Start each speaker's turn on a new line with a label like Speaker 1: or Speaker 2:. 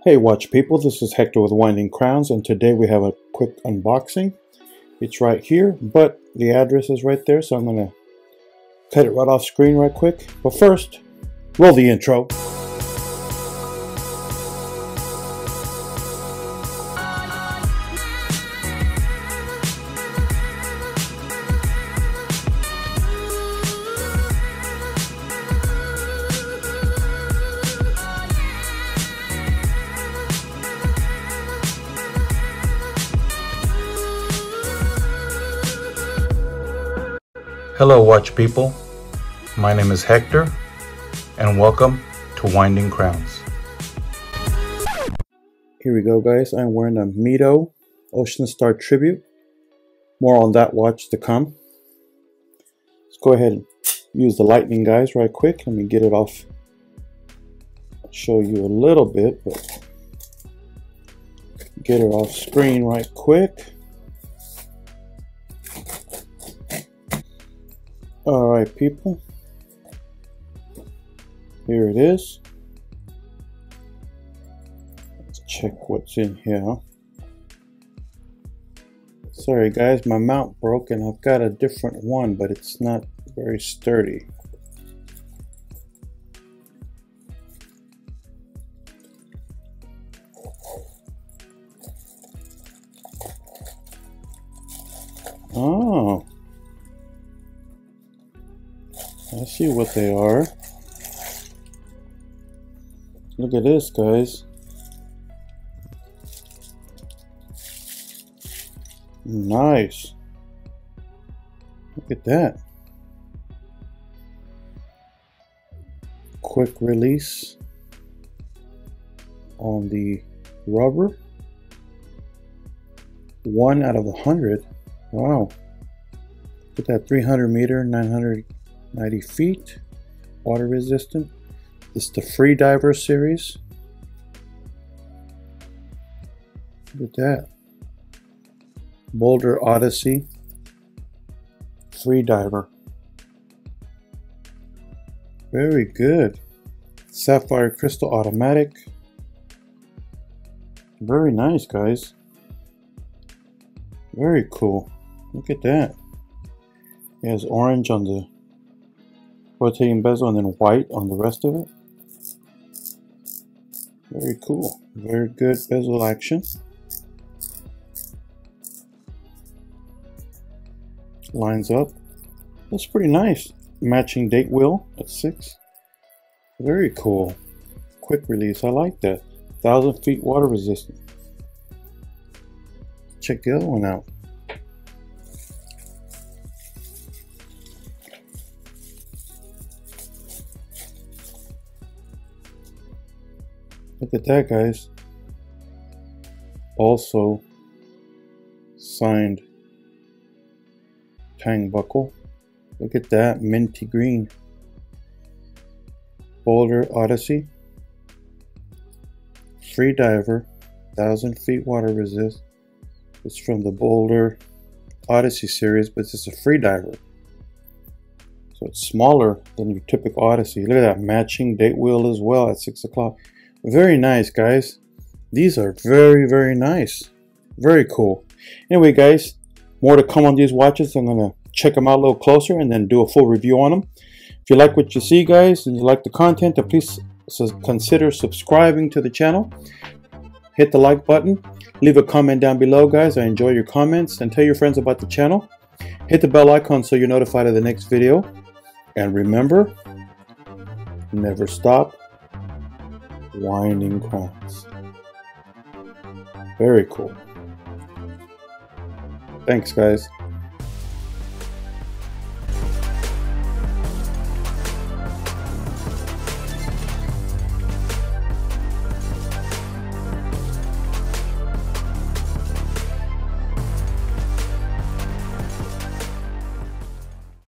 Speaker 1: Hey watch people, this is Hector with Winding Crowns, and today we have a quick unboxing. It's right here, but the address is right there, so I'm going to cut it right off screen right quick. But first, roll the intro. Hello watch people, my name is Hector and welcome to Winding Crowns. Here we go guys, I'm wearing a Mito Ocean Star Tribute. More on that watch to come. Let's go ahead and use the lightning guys right quick. Let me get it off. I'll show you a little bit, but get it off screen right quick. Alright people, here it is. Let's check what's in here. Sorry guys, my mount broke and I've got a different one, but it's not very sturdy. Oh, I see what they are. Look at this, guys. Nice. Look at that. Quick release on the rubber. 1 out of 100. Wow. Look at that, 300 meter, 990 feet, water resistant. This is the Freedivers series. Look at that. Boldr Odyssey Freediver. Very good. Sapphire crystal automatic. Very nice guys. Very cool. Look at that. It has orange on the rotating bezel and then white on the rest of it. Very cool. Very good bezel action. Lines up. That's pretty nice. Matching date wheel at 6. Very cool. Quick release. I like that. 1,000 feet water resistant. Check the other one out. Look at that guys. Also signed tang buckle. Look at that, minty green. Boldr Odyssey Freediver, 1,000 feet water resist. It's from the Boldr Odyssey series, but it's a Freediver. So it's smaller than your typical Odyssey. Look at that, matching date wheel as well at 6 o'clock. Very nice guys. These are very nice. Very cool. Anyway guys, more to come on these watches. I'm gonna check them out a little closer and then do a full review on them. If you like what you see guys and you like the content, then please consider subscribing to the channel. Hit the like button. Leave a comment down below guys. I enjoy your comments, and tell your friends about the channel. Hit the bell icon so you're notified of the next video. And remember, never stop winding crowns. Very cool. Thanks guys.